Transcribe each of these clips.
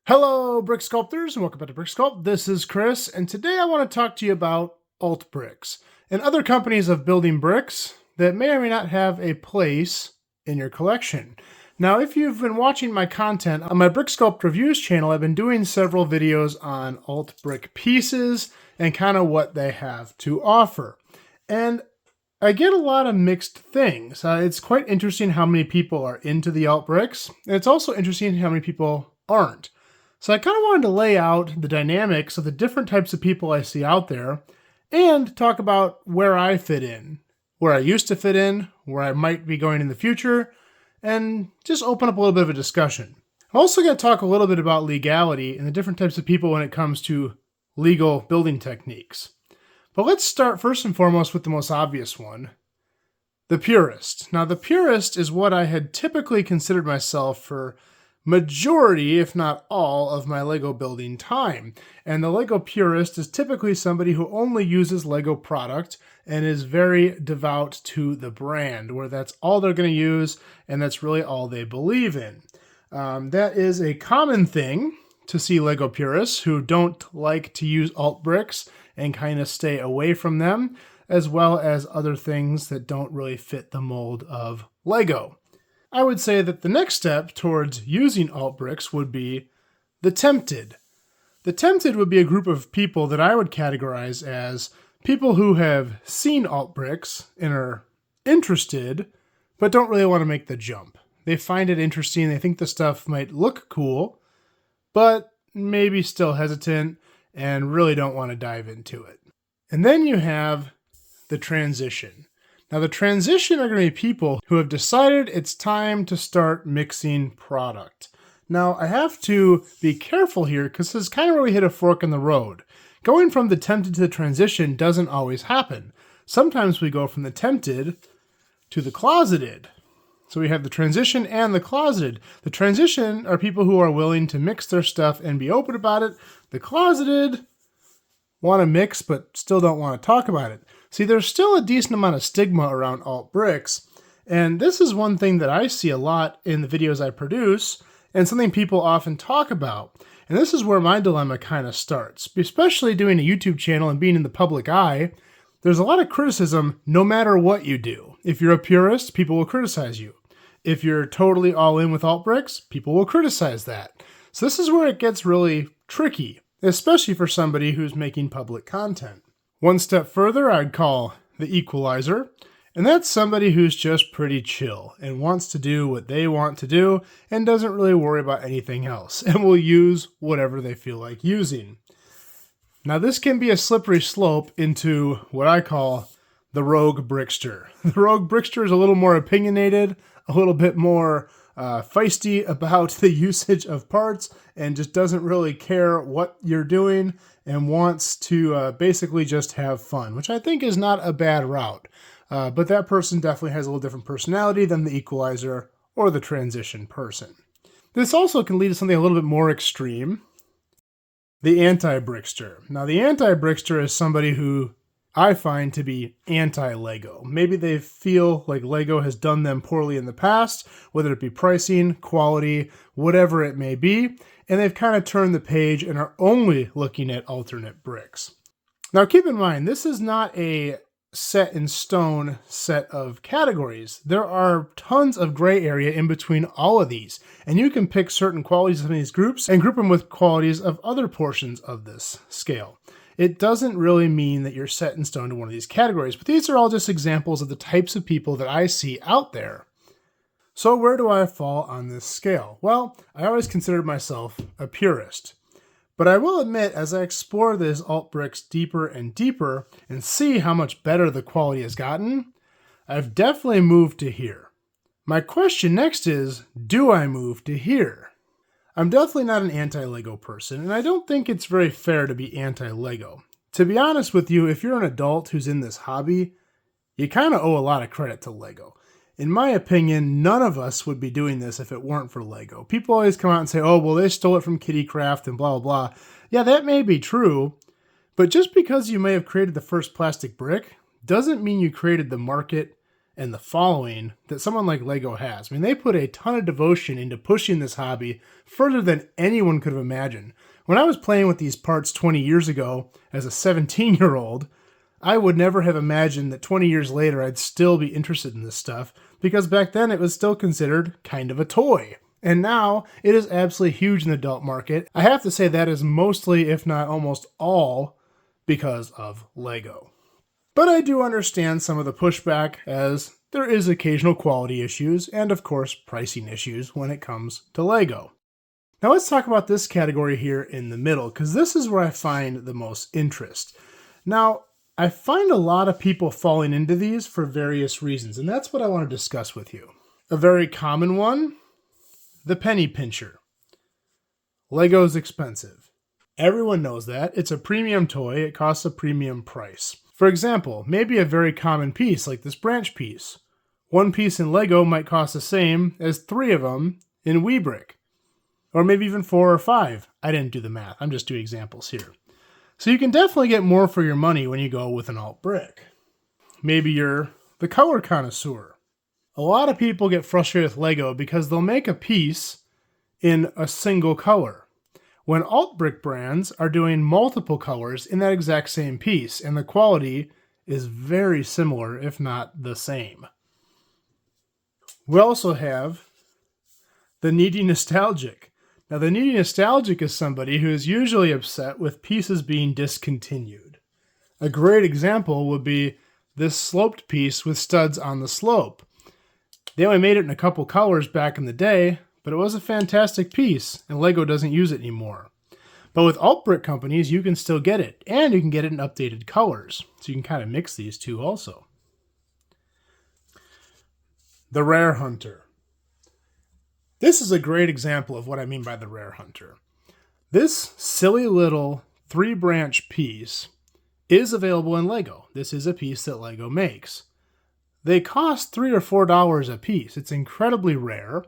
Hello, brick sculptors, and welcome back to Brick Sculpt. This is Chris, and today I want to talk to you about alt bricks and other companies of building bricks that may or may not have a place in your collection. Now, if you've been watching my content on my Brick Sculpt Reviews channel, I've been doing several videos on alt brick pieces and kind of what they have to offer. And I get a lot of mixed things. It's quite interesting how many people are into the alt bricks, and it's also interesting how many people aren't. So I kind of wanted to lay out the dynamics of the different types of people I see out there and talk about where I fit in, where I used to fit in, where I might be going in the future, and just open up a little bit of a discussion. I'm also going to talk a little bit about legality and the different types of people when it comes to legal building techniques. But let's start first and foremost with the most obvious one, the purist. Now, the purist is what I had typically considered myself for majority, if not all, of my Lego building time. And the Lego purist is typically somebody who only uses Lego product and is very devout to the brand, where that's all they're going to use and that's really all they believe in. That is a common thing to see Lego purists who don't like to use alt bricks and kind of stay away from them, as well as other things that don't really fit the mold of Lego. I would say that the next step towards using alt bricks would be the tempted. The tempted would be a group of people that I would categorize as people who have seen alt bricks and are interested, but don't really want to make the jump. They find it interesting, they think the stuff might look cool, but maybe still hesitant and really don't want to dive into it. And then you have the transition. Now, the transition are going to be people who have decided it's time to start mixing product. Now, I have to be careful here because this is kind of where we hit a fork in the road. Going from the tempted to the transition doesn't always happen. Sometimes we go from the tempted to the closeted. So we have the transition and the closeted. The transition are people who are willing to mix their stuff and be open about it. The closeted want to mix but still don't want to talk about it. See, there's still a decent amount of stigma around alt bricks, and this is one thing that I see a lot in the videos I produce, and something people often talk about. And this is where my dilemma kind of starts. Especially doing a YouTube channel and being in the public eye, there's a lot of criticism no matter what you do. If you're a purist, people will criticize you. If you're totally all in with alt bricks, people will criticize that. So this is where it gets really tricky, especially for somebody who's making public content. One step further, I'd call the equalizer, and that's somebody who's just pretty chill and wants to do what they want to do and doesn't really worry about anything else and will use whatever they feel like using. Now, this can be a slippery slope into what I call the rogue brickster. The rogue brickster is a little more opinionated, a little bit more feisty about the usage of parts and just doesn't really care what you're doing and wants to basically just have fun, which I think is not a bad route. But that person definitely has a little different personality than the equalizer or the transition person. This also can lead to something a little bit more extreme, the anti-brickster. Now, the anti-brickster is somebody who I find to be anti-Lego. Maybe they feel like Lego has done them poorly in the past, whether it be pricing, quality, whatever it may be, and they've kind of turned the page and are only looking at alternate bricks. Now, keep in mind, this is not a set in stone set of categories. There are tons of gray area in between all of these, and you can pick certain qualities of these groups and group them with qualities of other portions of this scale. It doesn't really mean that you're set in stone to one of these categories, but these are all just examples of the types of people that I see out there. So where do I fall on this scale? Well, I always considered myself a purist. But I will admit, as I explore these alt bricks deeper and deeper and see how much better the quality has gotten, I've definitely moved to here. My question next is, do I move to here? I'm definitely not an anti-Lego person, and I don't think it's very fair to be anti-Lego. To be honest with you, if you're an adult who's in this hobby, you kind of owe a lot of credit to Lego. In my opinion, none of us would be doing this if it weren't for Lego. People always come out and say, oh, well, they stole it from Kitty Craft and blah, blah, blah. Yeah, that may be true, but just because you may have created the first plastic brick doesn't mean you created the market and the following that someone like Lego has. I mean, they put a ton of devotion into pushing this hobby further than anyone could have imagined. When I was playing with these parts 20 years ago as a 17-year-old, I would never have imagined that 20 years later I'd still be interested in this stuff, because back then it was still considered kind of a toy. And now it is absolutely huge in the adult market. I have to say that is mostly, if not almost all, because of Lego. But I do understand some of the pushback, as there is occasional quality issues and of course pricing issues when it comes to Lego. Now let's talk about this category here in the middle, because this is where I find the most interest. Now, I find a lot of people falling into these for various reasons, and that's what I want to discuss with you. A very common one, the penny pincher. Lego's expensive. Everyone knows that. It's a premium toy. It costs a premium price. For example, maybe a very common piece like this branch piece. One piece in Lego might cost the same as 3 of them in Weebrick. Or maybe even 4 or 5. I didn't do the math. I'm just doing examples here. So you can definitely get more for your money when you go with an alt brick. Maybe you're the color connoisseur. A lot of people get frustrated with Lego because they'll make a piece in a single color, when alt brick brands are doing multiple colors in that exact same piece, and the quality is very similar, if not the same. We also have the needy nostalgic. Now, the needy nostalgic is somebody who is usually upset with pieces being discontinued. A great example would be this sloped piece with studs on the slope. They only made it in a couple colors back in the day, but it was a fantastic piece, and Lego doesn't use it anymore. But with alt brick companies, you can still get it, and you can get it in updated colors. So you can kind of mix these two also. The rare hunter. This is a great example of what I mean by the rare hunter. This silly little 3-branch piece is available in Lego. This is a piece that Lego makes. They cost $3 or $4 a piece. It's incredibly rare.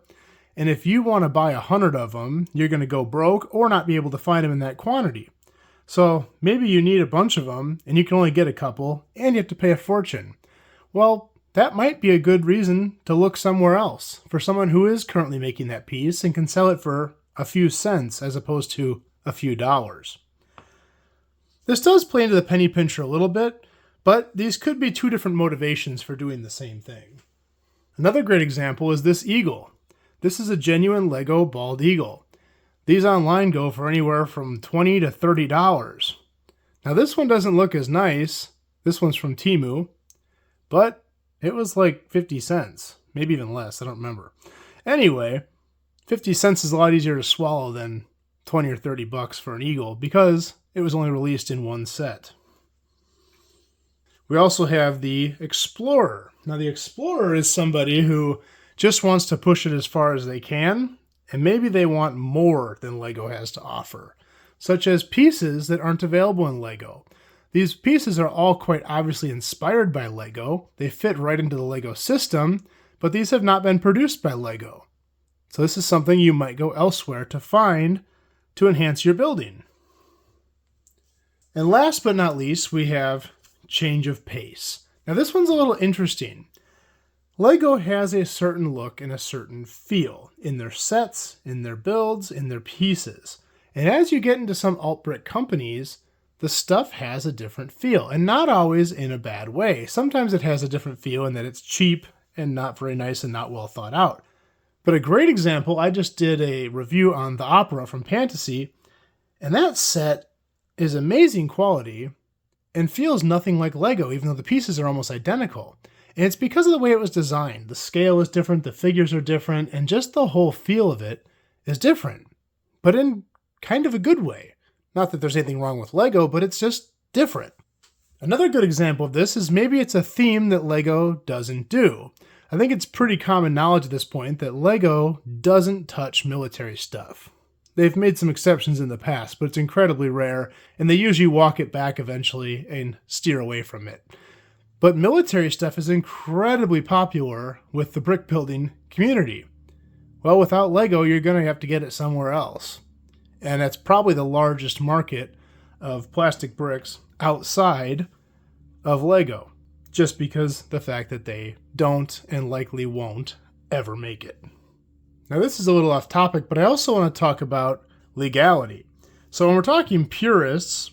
And if you want to buy 100 of them, you're going to go broke or not be able to find them in that quantity. So maybe you need a bunch of them and you can only get a couple and you have to pay a fortune. Well, that might be a good reason to look somewhere else for someone who is currently making that piece and can sell it for a few cents as opposed to a few dollars. This does play into the penny pincher a little bit, but these could be 2 different motivations for doing the same thing. Another great example is this eagle. This is a genuine Lego bald eagle. These online go for anywhere from $20 to $30. Now this one doesn't look as nice. This one's from Temu, but it was like 50 cents, maybe even less, I don't remember. Anyway, 50 cents is a lot easier to swallow than 20 or 30 bucks for an eagle because it was only released in one set. We also have the Explorer. Now the Explorer is somebody who just wants to push it as far as they can, and maybe they want more than Lego has to offer, such as pieces that aren't available in Lego. These pieces are all quite obviously inspired by Lego. They fit right into the Lego system, but these have not been produced by Lego. So this is something you might go elsewhere to find to enhance your building. And last but not least, we have change of pace. Now this one's a little interesting. Lego has a certain look and a certain feel in their sets, in their builds, in their pieces. And as you get into some alt brick companies, the stuff has a different feel, and not always in a bad way. Sometimes it has a different feel in that it's cheap and not very nice and not well thought out. But a great example, I just did a review on the Opera from Fantasy, and that set is amazing quality and feels nothing like Lego, even though the pieces are almost identical. And it's because of the way it was designed. The scale is different, the figures are different, and just the whole feel of it is different, but in kind of a good way. Not that there's anything wrong with Lego, but it's just different. Another good example of this is maybe it's a theme that Lego doesn't do. I think it's pretty common knowledge at this point that Lego doesn't touch military stuff. They've made some exceptions in the past, but it's incredibly rare, and they usually walk it back eventually and steer away from it. But military stuff is incredibly popular with the brick building community. Well, without Lego, you're going to have to get it somewhere else. And that's probably the largest market of plastic bricks outside of Lego. just because the fact that they don't and likely won't ever make it. Now, this is a little off topic, but I also want to talk about legality. So when we're talking purists,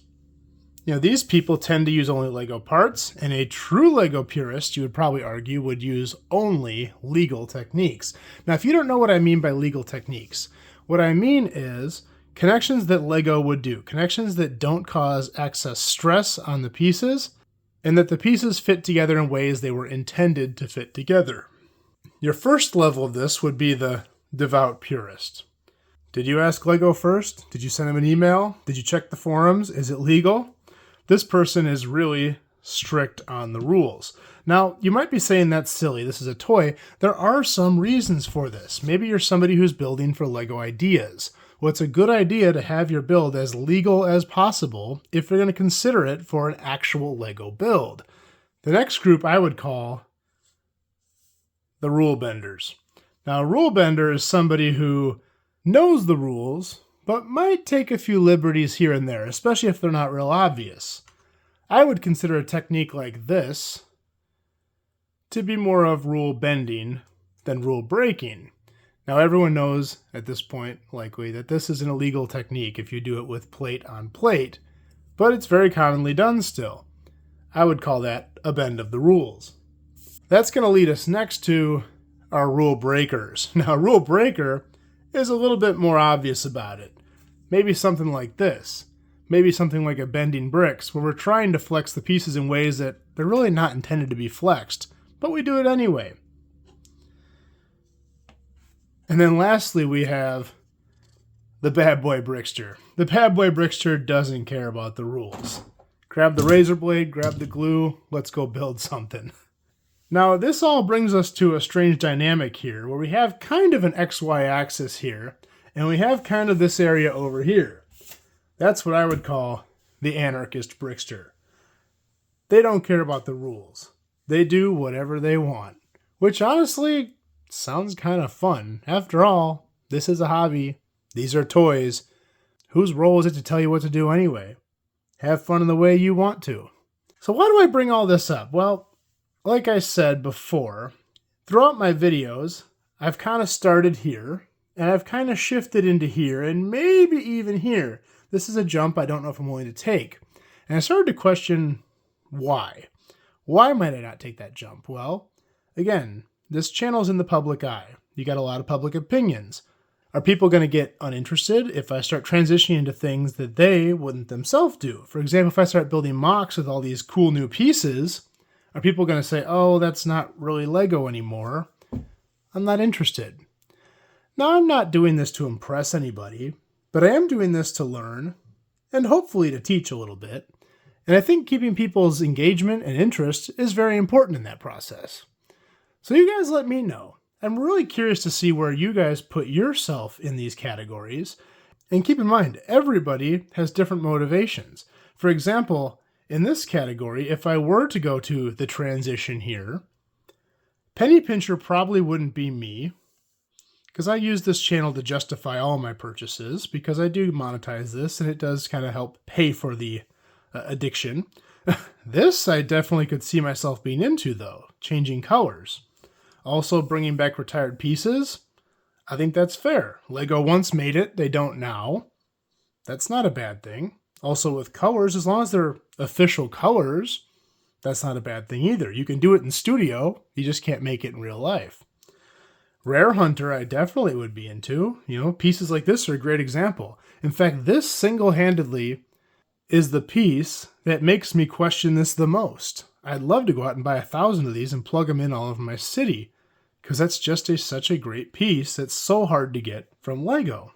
these people tend to use only Lego parts, and a true Lego purist, you would probably argue, would use only legal techniques. Now, if you don't know what I mean by legal techniques, what I mean is connections that Lego would do, connections that don't cause excess stress on the pieces, and that the pieces fit together in ways they were intended to fit together. Your first level of this would be the devout purist. Did you ask Lego first? Did you send them an email? Did you check the forums? Is it legal? This person is really strict on the rules. Now, you might be saying that's silly. This is a toy. There are some reasons for this. Maybe you're somebody who's building for Lego ideas. Well, it's a good idea to have your build as legal as possible if you're going to consider it for an actual Lego build. The next group I would call the rule benders. Now, a rule bender is somebody who knows the rules, but might take a few liberties here and there, especially if they're not real obvious. I would consider a technique like this to be more of rule bending than rule breaking. Now, everyone knows at this point, likely, that this is an illegal technique if you do it with plate on plate, but it's very commonly done still. I would call that a bend of the rules. That's going to lead us next to our rule breakers. Now, a rule breaker is a little bit more obvious about it. Maybe something like this. Maybe something like a bending bricks, where we're trying to flex the pieces in ways that they're really not intended to be flexed, but we do it anyway. And then lastly, we have the bad boy brickster. The bad boy brickster doesn't care about the rules. Grab the razor blade, grab the glue, let's go build something. Now, this all brings us to a strange dynamic here, where we have kind of an XY axis here, and we have kind of this area over here. That's what I would call the anarchist brickster. They don't care about the rules. They do whatever they want, which honestly sounds kind of fun. After all, this is a hobby. These are toys. Whose role is it to tell you what to do anyway? Have fun in the way you want to. So why do I bring all this up? Well, like I said before, throughout my videos, I've kind of started here, and I've kind of shifted into here, and maybe even here. This is a jump I don't know if I'm willing to take. And I started to question why. Why might I not take that jump? Well, again, this channel's in the public eye. You got a lot of public opinions. Are people going to get uninterested if I start transitioning into things that they wouldn't themselves do? For example, if I start building mocks with all these cool new pieces, are people going to say, oh, that's not really Lego anymore? I'm not interested. Now, I'm not doing this to impress anybody, but I am doing this to learn and hopefully to teach a little bit. And I think keeping people's engagement and interest is very important in that process. So you guys let me know. I'm really curious to see where you guys put yourself in these categories. And keep in mind, everybody has different motivations. For example, in this category, if I were to go to the transition here, penny pincher probably wouldn't be me, because I use this channel to justify all my purchases, because I do monetize this, and it does kind of help pay for the addiction. This I definitely could see myself being into, though, changing colors. Also bringing back retired pieces. I think that's fair. Lego once made it, they don't now. That's not a bad thing. Also with colors, as long as they're official colors, that's not a bad thing either. You can do it in studio, you just can't make it in real life. Rare Hunter I definitely would be into. Pieces like this are a great example. In fact, this single-handedly is the piece that makes me question this the most. I'd love to go out and buy 1,000 of these and plug them in all over my city, because that's just such a great piece that's so hard to get from Lego.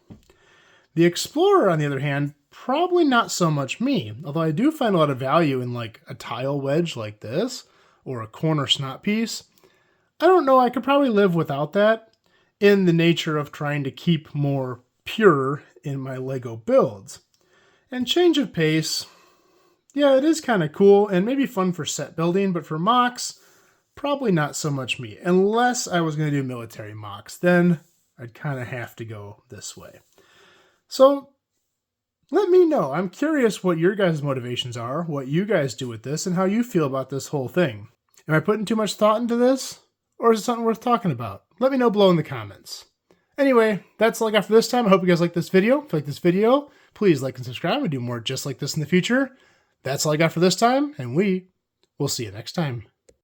The Explorer, on the other hand, probably not so much me, although I do find a lot of value in like a tile wedge like this, or a corner snot piece. I don't know, I could probably live without that in the nature of trying to keep more pure in my Lego builds. And change of pace, yeah, it is kind of cool and maybe fun for set building, but for mocks, probably not so much me. Unless I was going to do military mocks, then I'd kind of have to go this way. So let me know. I'm curious what your guys' motivations are, what you guys do with this, and how you feel about this whole thing. Am I putting too much thought into this? Or is it something worth talking about? Let me know below in the comments. Anyway, that's all I got for this time. I hope you guys like this video. If you like this video, please like and subscribe. We do more just like this in the future. That's all I got for this time, and we will see you next time.